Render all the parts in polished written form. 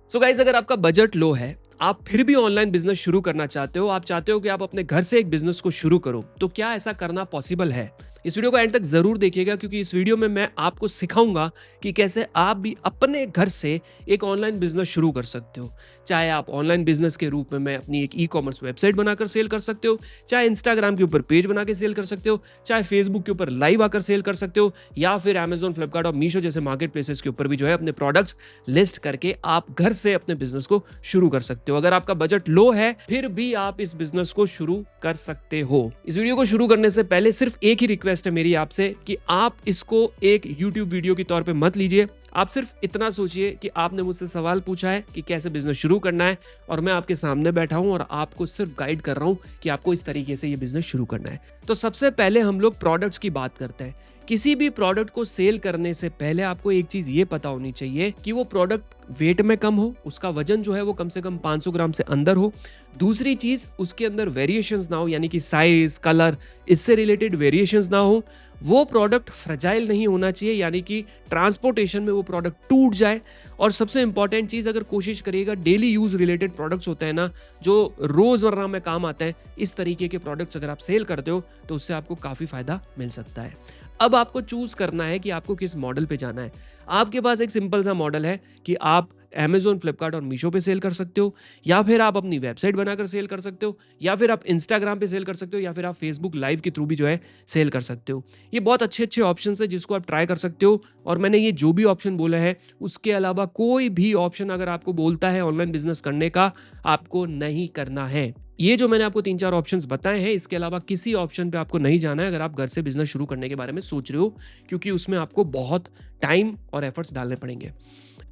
So guys, अगर आपका budget low है, आप फिर भी ऑनलाइन बिजनेस शुरू करना चाहते हो, आप चाहते हो कि आप अपने घर से एक बिजनेस को शुरू करो, तो क्या ऐसा करना पॉसिबल है? इस वीडियो को एंड तक जरूर देखिएगा, क्योंकि इस वीडियो में मैं आपको सिखाऊंगा कि कैसे आप भी अपने घर से एक ऑनलाइन बिजनेस शुरू कर सकते हो। चाहे आप ऑनलाइन बिजनेस के रूप में अपनी एक ई कॉमर्स वेबसाइट बनाकर सेल कर सकते हो, चाहे इंस्टाग्राम के ऊपर पेज बना के सेल कर सकते हो, चाहे फेसबुक के ऊपर लाइव आकर सेल कर सकते हो, या फिर अमेजोन, फ्लिपकार्ट और मीशो जैसे मार्केट प्लेसेस के ऊपर भी जो है अपने प्रोडक्ट्स लिस्ट करके आप घर से अपने बिजनेस को शुरू कर सकते हो। अगर आपका बजट लो है, फिर भी आप इस बिजनेस को शुरू कर सकते हो। इस वीडियो को शुरू करने से पहले सिर्फ एक ही रिक्वेस्ट है मेरी आपसे कि आप इसको एक YouTube वीडियो के तौर पे मत लीजिए। आप सिर्फ इतना सोचिए कि आपने मुझसे सवाल पूछा है कि कैसे बिजनेस शुरू करना है, और मैं आपके सामने बैठा हूं और आपको सिर्फ गाइड कर रहा हूं कि आपको इस तरीके से ये बिजनेस शुरू करना है। तो सबसे पहले हम लोग प्रोडक्ट्स की बात करते हैं। किसी भी प्रोडक्ट को सेल करने से पहले आपको एक चीज ये पता होनी चाहिए कि वो प्रोडक्ट वेट में कम हो, उसका वजन जो है वो कम से कम 500 ग्राम से अंदर हो। दूसरी चीज, उसके अंदर वेरिएशंस ना हो, यानी कि साइज, कलर, इससे रिलेटेड वेरिएशंस ना हो। वो प्रोडक्ट फ्रेजाइल नहीं होना चाहिए, यानी कि ट्रांसपोर्टेशन में वो प्रोडक्ट टूट जाए। और सबसे इंपॉर्टेंट चीज, अगर कोशिश करिएगा, डेली यूज रिलेटेड प्रोडक्ट्स होते हैं ना, जो रोजमर्रा में काम आते हैं, इस तरीके के प्रोडक्ट्स अगर आप सेल करते हो तो उससे आपको काफी फायदा मिल सकता है। अब आपको चूज करना है कि आपको किस मॉडल पे जाना है। आपके पास एक सिंपल सा मॉडल है कि आप अमेजोन, फ्लिपकार्ट और मीशो पे सेल कर सकते हो, या फिर आप अपनी वेबसाइट बनाकर सेल कर सकते हो, या फिर आप इंस्टाग्राम पे सेल कर सकते हो, या फिर आप फेसबुक लाइव के थ्रू भी जो है सेल कर सकते हो। ये बहुत अच्छे अच्छे ऑप्शन है जिसको आप ट्राई कर सकते हो। और मैंने ये जो भी ऑप्शन बोला है, उसके अलावा कोई भी ऑप्शन अगर आपको बोलता है ऑनलाइन बिजनेस करने का, आपको नहीं करना है। ये जो मैंने आपको 3-4 ऑप्शंस बताए हैं, इसके अलावा किसी ऑप्शन पे आपको नहीं जाना है अगर आप घर से बिजनेस शुरू करने के बारे में सोच रहे हो, क्योंकि उसमें आपको बहुत टाइम और एफर्ट्स डालने पड़ेंगे।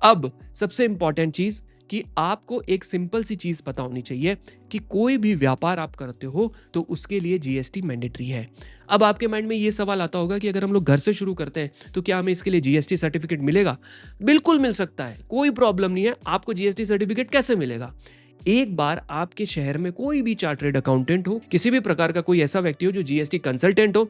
अब सबसे इंपॉर्टेंट चीज कि आपको एक सिंपल सी चीज पता होनी चाहिए कि कोई भी व्यापार आप करते हो तो उसके लिए जीएसटी मैंडेटरी है। अब आपके माइंड में ये सवाल आता होगा कि अगर हम लोग घर से शुरू करते हैं तो क्या हमें इसके लिए जीएसटी सर्टिफिकेट मिलेगा? बिल्कुल मिल सकता है, कोई प्रॉब्लम नहीं है। आपको जीएसटी सर्टिफिकेट कैसे मिलेगा? एक बार आपके शहर में कोई भी चार्टर्ड अकाउंटेंट हो, किसी भी प्रकार का कोई ऐसा व्यक्ति हो जो जीएसटी कंसल्टेंट हो,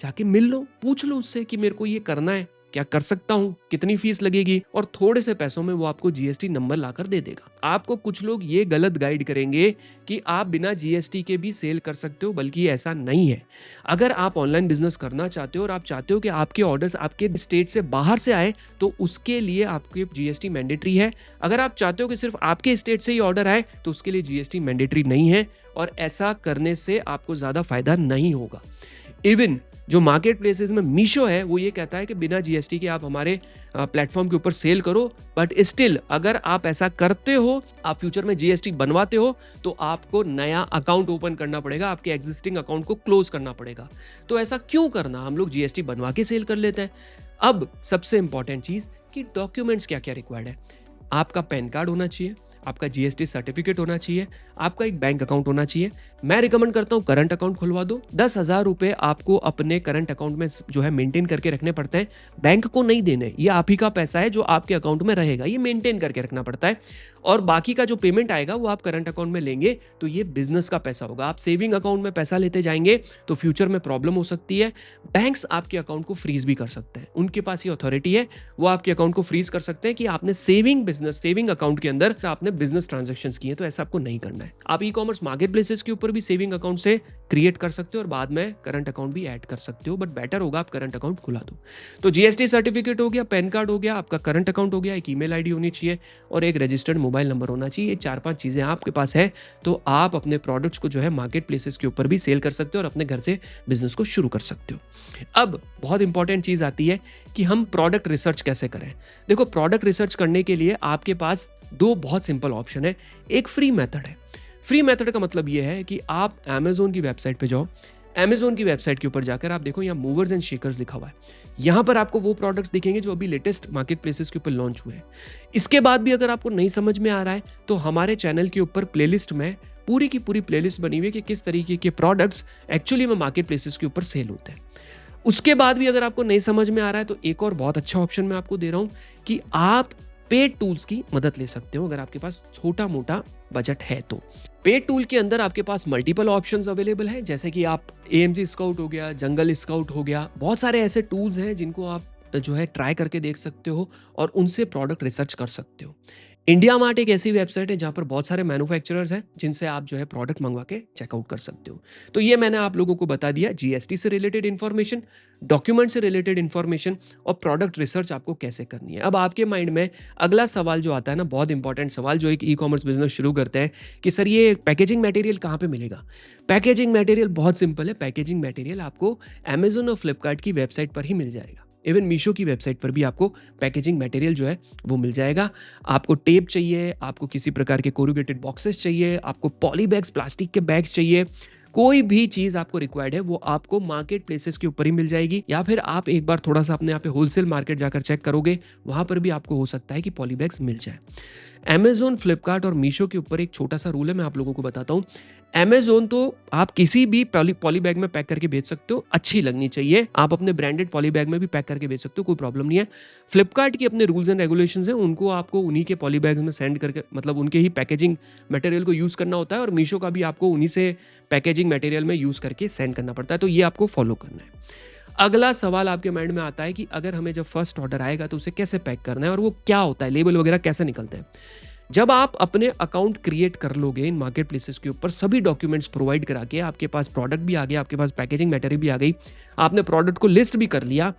जाके मिल लो, पूछ लो उससे कि मेरे को ये करना है, क्या कर सकता हूं, कितनी फीस लगेगी, और थोड़े से पैसों में वो आपको जीएसटी नंबर लाकर दे देगा। आपको कुछ लोग ये गलत गाइड करेंगे कि आप बिना जीएसटी के भी सेल कर सकते हो, बल्कि ऐसा नहीं है। अगर आप ऑनलाइन बिजनेस करना चाहते हो और आप चाहते हो कि आपके ऑर्डर्स आपके स्टेट से बाहर से आए, तो उसके लिए आपके जीएसटी मैंडेटरी है। अगर आप चाहते हो कि सिर्फ आपके स्टेट से ही ऑर्डर आए, तो उसके लिए जीएसटी मैंडेटरी नहीं है, और ऐसा करने से आपको ज्यादा फायदा नहीं होगा। इवन जो मार्केट प्लेसेस में मीशो है, वो ये कहता है कि बिना जीएसटी के आप हमारे प्लेटफॉर्म के ऊपर सेल करो, बट स्टिल अगर आप ऐसा करते हो, आप फ्यूचर में जीएसटी बनवाते हो, तो आपको नया अकाउंट ओपन करना पड़ेगा, आपके एग्जिस्टिंग अकाउंट को क्लोज करना पड़ेगा। तो ऐसा क्यों करना, हम लोग जीएसटी बनवा के सेल कर लेते हैं। अब सबसे इंपॉर्टेंट चीज कि डॉक्यूमेंट्स क्या क्या रिक्वायर्ड है। आपका पैन कार्ड होना चाहिए, आपका जीएसटी सर्टिफिकेट होना चाहिए, आपका एक बैंक अकाउंट होना चाहिए। मैं रिकमेंड करता हूं करंट अकाउंट खुलवा दो। 10,000 रुपए आपको अपने करंट अकाउंट में जो है मेंटेन करके रखने पड़ते हैं, बैंक को नहीं देने। ये आप ही का पैसा है जो आपके अकाउंट में रहेगा, ये मेंटेन करके रखना पड़ता है। और बाकी का जो पेमेंट आएगा वो आप करंट अकाउंट में लेंगे तो ये बिजनेस का पैसा होगा। आप सेविंग अकाउंट में पैसा लेते जाएंगे तो फ्यूचर में प्रॉब्लम हो सकती है। बैंक्स आपके अकाउंट को फ्रीज भी कर सकते हैं, उनके पास ये अथॉरिटी है, वो आपके अकाउंट को फ्रीज कर सकते हैं कि आपने सेविंग अकाउंट के अंदर आपने बिजनेस ट्रांजेक्शंस किए। तो ऐसा आपको नहीं करना है। आप ई कॉमर्स मार्केट प्लेसेस के ऊपर भी सेविंग अकाउंट से क्रिएट कर सकते हो और बाद में करंट अकाउंट भी ऐड कर सकते हो, बट बेटर होगा आप करंट अकाउंट खुला दो। तो जीएसटी सर्टिफिकेट हो गया, पैन कार्ड हो गया, आपका करंट अकाउंट हो गया, एक ईमेल आईडी होनी चाहिए और एक रजिस्टर्ड मोबाइल नंबर होना चाहिए। ये 4-5 चीजें आपके पास है तो आप अपने प्रोडक्ट्स को जो है मार्केट प्लेसेस के ऊपर भी सेल कर सकते हो और अपने घर से बिजनेस को शुरू कर सकते हो। अब बहुत इंपॉर्टेंट चीज आती है कि हम प्रोडक्ट रिसर्च कैसे करें। देखो, प्रोडक्ट रिसर्च करने के लिए आपके पास दो बहुत सिंपल ऑप्शन है। एक फ्री मेथड है। फ्री मेथड का मतलब यह है कि आप अमेजोन की वेबसाइट पे जाओ, अमेजोन की वेबसाइट के ऊपर जाकर आप देखो, यहाँ मूवर्स एंड शेकर्स लिखा हुआ है। यहाँ पर आपको वो प्रोडक्ट्स दिखेंगे जो अभी लेटेस्ट मार्केट प्लेसेस के ऊपर लॉन्च हुए हैं। इसके बाद भी अगर आपको नहीं समझ में आ रहा है तो हमारे चैनल के ऊपर प्लेलिस्ट में पूरी की पूरी प्लेलिस्ट बनी हुई है कि किस तरीके के प्रोडक्ट्स एक्चुअली में मार्केट प्लेसेस के ऊपर सेल होते हैं। उसके बाद भी अगर आपको नहीं समझ में आ रहा है तो एक और बहुत अच्छा ऑप्शन मैं आपको दे रहा हूं कि आप पेड टूल्स की मदद ले सकते हो अगर आपके पास छोटा मोटा बजट है तो। पेड टूल के अंदर आपके पास मल्टीपल ऑप्शंस अवेलेबल है, जैसे कि आप एएमजी स्काउट हो गया, जंगल स्काउट हो गया, बहुत सारे ऐसे टूल्स हैं जिनको आप जो है ट्राई करके देख सकते हो और उनसे प्रोडक्ट रिसर्च कर सकते हो। इंडिया मार्ट एक ऐसी वेबसाइट है जहाँ पर बहुत सारे मैन्युफैक्चरर्स हैं जिनसे आप जो है प्रोडक्ट मंगवा के चेकआउट कर सकते हो। तो ये मैंने आप लोगों को बता दिया जीएसटी से रिलेटेड इन्फॉर्मेशन, डॉक्यूमेंट से रिलेटेड इन्फॉर्मेशन और प्रोडक्ट रिसर्च आपको कैसे करनी है। अब आपके माइंड में अगला सवाल जो आता है ना, बहुत इंपॉर्टेंट सवाल जो एक ई-कॉमर्स बिजनेस शुरू करते हैं कि सर ये पैकेजिंग मटेरियल कहाँ पे मिलेगा? पैकेजिंग मटेरियल बहुत सिंपल है, पैकेजिंग मटेरियल आपको अमेज़न और फ्लिपकार्ट की वेबसाइट पर ही मिल जाएगा। इवन मीशो की वेबसाइट पर भी आपको पैकेजिंग मटेरियल जो है वो मिल जाएगा। आपको टेप चाहिए, आपको किसी प्रकार के कोरुगेटेड बॉक्सेस चाहिए, आपको पॉली बैग्स, प्लास्टिक के बैग्स चाहिए, कोई भी चीज़ आपको रिक्वायर्ड है वो आपको मार्केट प्लेसेस के ऊपर ही मिल जाएगी, या फिर आप एक बार थोड़ा-सा अपने यहाँ पे होलसेल मार्केट जाकर चेक करोगे, वहाँ पर भी आपको हो सकता है कि पॉली बैग्स मिल जाए। अमेज़न, फ्लिपकार्ट और मीशो के ऊपर एक छोटा-सा रूल है, मैं आप लोगों को बताता हूँ। अमेज़न तो आप किसी भी पॉली बैग में पैक करके भेज सकते हो, अच्छी लगनी चाहिए। आप अपने ब्रांडेड पॉली बैग में भी पैक करके भेज सकते हो, कोई प्रॉब्लम नहीं है। फ्लिपकार्ट के अपने रूल्स एंड रेगुलेशंस हैं, उनको आपको उन्हीं के पॉली बैग्स में सेंड करके, मतलब उनके ही पैकेजिंग मटेरियल को यूज़ करना होता है, और मीशो का भी आपको उन्हीं से पैकेजिंग मटेरियल में यूज़ करके सेंड करना पड़ता है, तो ये आपको फॉलो करना है। अगला सवाल आपके माइंड में आता है कि अगर हमें जब फर्स्ट ऑर्डर आएगा तो उसे कैसे पैक करना है और वो क्या होता है, लेबल वगैरह कैसे निकलते हैं। जब आप अपने अकाउंट क्रिएट कर लोगे इन मार्केट प्लेसेस के ऊपर, सभी डॉक्यूमेंट्स प्रोवाइड करा के, आपके पास प्रोडक्ट भी आ गया, आपके पास पैकेजिंग मटेरियल भी आ गई, आपने प्रोडक्ट को लिस्ट भी कर लिया,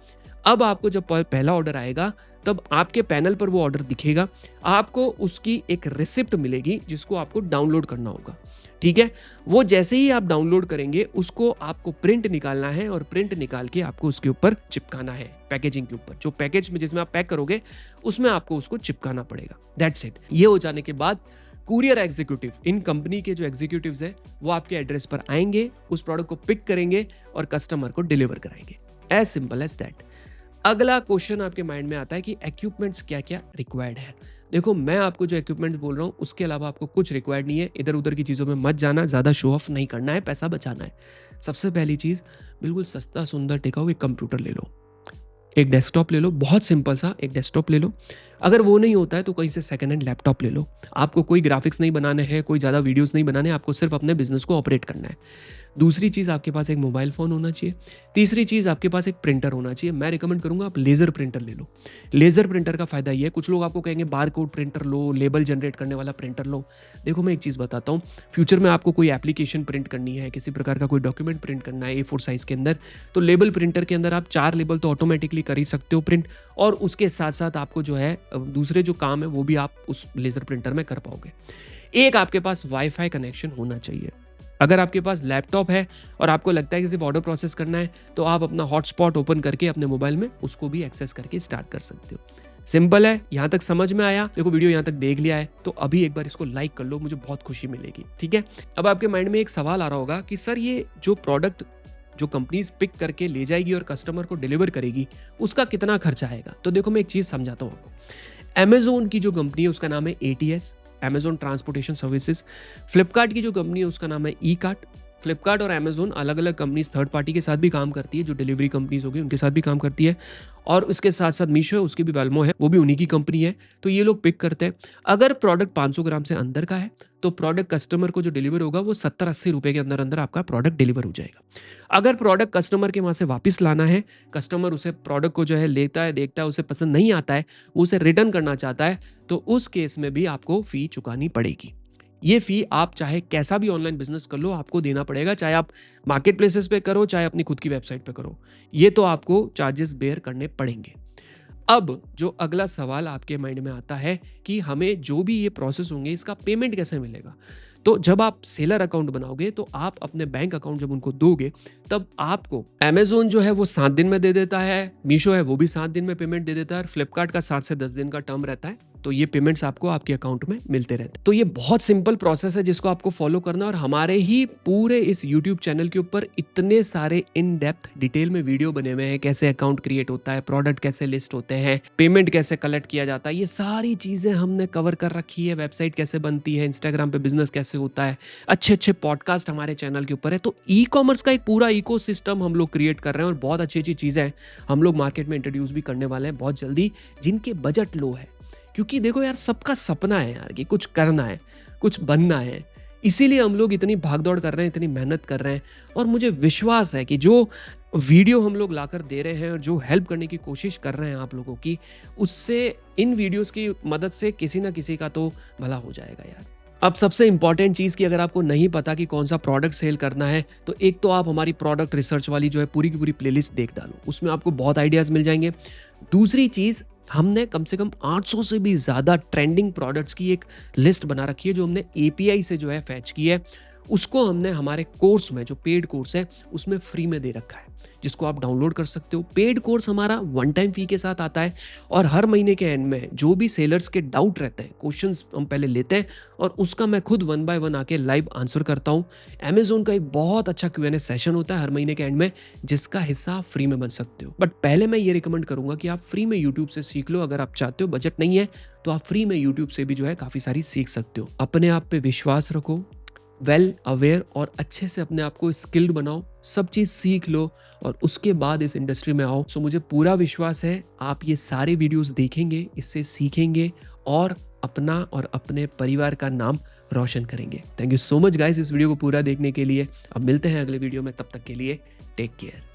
अब आपको जब पहला ऑर्डर आएगा तब आपके पैनल पर वो ऑर्डर दिखेगा, आपको उसकी एक रिसिप्ट मिलेगी जिसको आपको डाउनलोड करना होगा। ठीक है, वो जैसे ही आप डाउनलोड करेंगे उसको आपको प्रिंट निकालना है, और प्रिंट निकाल के आपको उसके ऊपर चिपकाना है, पैकेजिंग के ऊपर, जो पैकेज में जिसमें आप पैक करोगे उसमें आपको उसको चिपकाना पड़ेगा। That's it. ये हो जाने के बाद कुरियर एग्जीक्यूटिव, इन कंपनी के जो एग्जीक्यूटिव्स है वो आपके एड्रेस पर आएंगे, उस प्रोडक्ट को पिक करेंगे और कस्टमर को डिलीवर कराएंगे। As simple as that. अगला क्वेश्चन आपके माइंड में आता है कि इक्विपमेंट्स क्या क्या रिक्वायर्ड है। देखो, मैं आपको जो इक्विपमेंट्स बोल रहा हूँ उसके अलावा आपको कुछ रिक्वायर्ड नहीं है, इधर उधर की चीज़ों में मत जाना, ज़्यादा शो ऑफ नहीं करना है, पैसा बचाना है। सबसे पहली चीज़, बिल्कुल सस्ता सुंदर टिकाऊ एक कंप्यूटर ले लो, एक डेस्कटॉप ले लो, बहुत सिंपल सा एक डेस्कटॉप ले लो। अगर वो नहीं होता है तो कहीं से सेकंड हैंड लैपटॉप ले लो। आपको कोई ग्राफिक्स नहीं बनाने हैं, कोई ज़्यादा वीडियोस नहीं बनाने, आपको सिर्फ अपने बिजनेस को ऑपरेट करना है। दूसरी चीज़, आपके पास एक मोबाइल फ़ोन होना चाहिए। तीसरी चीज़, आपके पास एक प्रिंटर होना चाहिए। मैं रिकमेंड करूँगा आप लेज़र प्रिंटर ले लो। लेज़र प्रिंटर का फ़ायदा ये है, कुछ लोग आपको कहेंगे बार कोड प्रिंटर लो, लेबल जनरेट करने वाला प्रिंटर लो। देखो, मैं एक चीज़ बताता हूँ, फ्यूचर में आपको कोई एप्लीकेशन प्रिंट करनी है, किसी प्रकार का कोई डॉक्यूमेंट प्रिंट करना है A4 साइज़ के अंदर, तो लेबल प्रिंटर के अंदर आप 4 लेबल तो ऑटोमेटिकली कर ही सकते हो प्रिंट, और उसके साथ साथ आपको जो है दूसरे जो काम है वो भी आप उस लेज़र प्रिंटर में कर पाओगे। एक आपके पास वाईफाई कनेक्शन होना चाहिए। अगर आपके पास लैपटॉप है और आपको लगता है कि सिर्फ ऑर्डर प्रोसेस करना है, तो आप अपना हॉटस्पॉट ओपन करके अपने मोबाइल में उसको भी एक्सेस करके स्टार्ट कर सकते हो। सिंपल है। यहाँ तक समझ में आया? देखो, वीडियो यहाँ तक देख लिया है तो अभी एक बार इसको लाइक कर लो, मुझे बहुत खुशी मिलेगी। ठीक है, अब आपके माइंड में एक सवाल आ रहा होगा कि सर ये जो प्रोडक्ट जो कंपनीज पिक करके ले जाएगी और कस्टमर को डिलीवर करेगी, उसका कितना खर्चा आएगा? तो देखो, मैं एक चीज समझाता हूँ आपको। अमेजोन की जो कंपनी है उसका नाम है ATS, Amazon transportation services. Flipkart की जो कंपनी है उसका नाम है ई-कार्ट। फ्लिपकार्ट और अमेजोन अलग अलग कंपनीज थर्ड पार्टी के साथ भी काम करती है, जो डिलीवरी कंपनीज होगी उनके साथ भी काम करती है, और उसके साथ साथ मीशो है, उसकी भी वेलमो है, वो भी उन्हीं की कंपनी है। तो ये लोग पिक करते हैं। अगर प्रोडक्ट 500 ग्राम से अंदर का है तो प्रोडक्ट कस्टमर को जो डिलीवर होगा वो 70-80 रुपए के अंदर अंदर आपका प्रोडक्ट डिलीवर हो जाएगा। अगर प्रोडक्ट कस्टमर के वहाँ से वापस लाना है, कस्टमर उसे प्रोडक्ट को जो है लेता है, देखता है, उसे पसंद नहीं आता है, वो उसे रिटर्न करना चाहता है, तो उस केस में भी आपको फी चुकानी पड़ेगी। ये फी आप चाहे कैसा भी ऑनलाइन बिजनेस कर लो, आपको देना पड़ेगा, चाहे आप मार्केट प्लेसेस पे करो, चाहे अपनी खुद की वेबसाइट पे करो, ये तो आपको चार्जेस बेयर करने पड़ेंगे। अब जो अगला सवाल आपके माइंड में आता है कि हमें जो भी ये प्रोसेस होंगे इसका पेमेंट कैसे मिलेगा? तो जब आप सेलर अकाउंट बनाओगे तो आप अपने बैंक अकाउंट जब उनको दोगे, तब आपको अमेजोन जो है वो 7 दिन में दे देता है, मीशो है वो भी 7 दिन में पेमेंट दे देता है, और फ्लिपकार्ट का 7 से 10 दिन का टर्म रहता है। तो ये पेमेंट्स आपको आपके अकाउंट में मिलते रहते हैं। तो ये बहुत सिंपल प्रोसेस है जिसको आपको फॉलो करना, और हमारे ही पूरे इस यूट्यूब चैनल के ऊपर इतने सारे इन डेप्थ डिटेल में वीडियो बने हुए हैं, कैसे अकाउंट क्रिएट होता है, प्रोडक्ट कैसे लिस्ट होते हैं, पेमेंट कैसे कलेक्ट किया जाता है, ये सारी चीजें हमने कवर कर रखी है। वेबसाइट कैसे बनती है, इंस्टाग्राम पे बिजनेस कैसे होता है, अच्छे अच्छे पॉडकास्ट हमारे चैनल के ऊपर है। तो ई कॉमर्स का एक पूरा इकोसिस्टम हम लोग क्रिएट कर रहे हैं, और बहुत अच्छी अच्छी चीजें हम लोग मार्केट में इंट्रोड्यूस भी करने वाले हैं बहुत जल्दी, जिनके बजट लो है। क्योंकि देखो यार, सबका सपना है यार कि कुछ करना है, कुछ बनना है, इसीलिए हम लोग इतनी भाग-दौड़ कर रहे हैं, इतनी मेहनत कर रहे हैं और मुझे विश्वास है कि जो वीडियो हम लोग लाकर दे रहे हैं और जो हेल्प करने की कोशिश कर रहे हैं आप लोगों की, उससे इन वीडियोज़ की मदद से किसी न किसी का तो भला हो जाएगा यार। अब सबसे इम्पोर्टेंट चीज़ कि अगर आपको नहीं पता कि कौन-सा प्रोडक्ट सेल करना है, तो एक तो आप हमारी प्रोडक्ट रिसर्च वाली जो है पूरी की पूरी प्लेलिस्ट देख डालो, उसमें आपको बहुत आइडियाज़ मिल जाएँगे। दूसरी चीज़, हमने कम से कम 800 से भी ज़्यादा ट्रेंडिंग प्रोडक्ट्स की एक लिस्ट बना रखी है जो हमने एपीआई से जो है फैच की है। उसको हमने हमारे कोर्स में, जो पेड कोर्स है, उसमें फ्री में दे रखा है, जिसको आप डाउनलोड कर सकते हो। पेड कोर्स हमारा वन टाइम फी के साथ आता है और हर महीने के एंड में जो भी सेलर्स के डाउट रहते हैं, क्वेश्चंस हम पहले लेते हैं और उसका मैं खुद वन बाय वन आके लाइव आंसर करता हूँ। अमेज़न का एक बहुत अच्छा क्यूएनए सेशन होता है हर महीने के एंड में, जिसका हिस्सा आप फ्री में बन सकते हो। बट पहले मैं ये रिकमेंड करूंगा कि आप फ्री में यूट्यूब से सीख लो। अगर आप चाहते हो, बजट नहीं है, तो आप फ्री में यूट्यूब से भी जो है काफ़ी सारी सीख सकते हो। अपने आप पे विश्वास रखो, वेल अवेयर और अच्छे से अपने आप को स्किल्ड बनाओ, सब चीज़ सीख लो और उसके बाद इस इंडस्ट्री में आओ। सो मुझे पूरा विश्वास है आप ये सारे वीडियोस देखेंगे, इससे सीखेंगे और अपना और अपने परिवार का नाम रोशन करेंगे। Thank you so much guys इस वीडियो को पूरा देखने के लिए। अब मिलते हैं अगले वीडियो में, तब तक के लिए टेक केयर।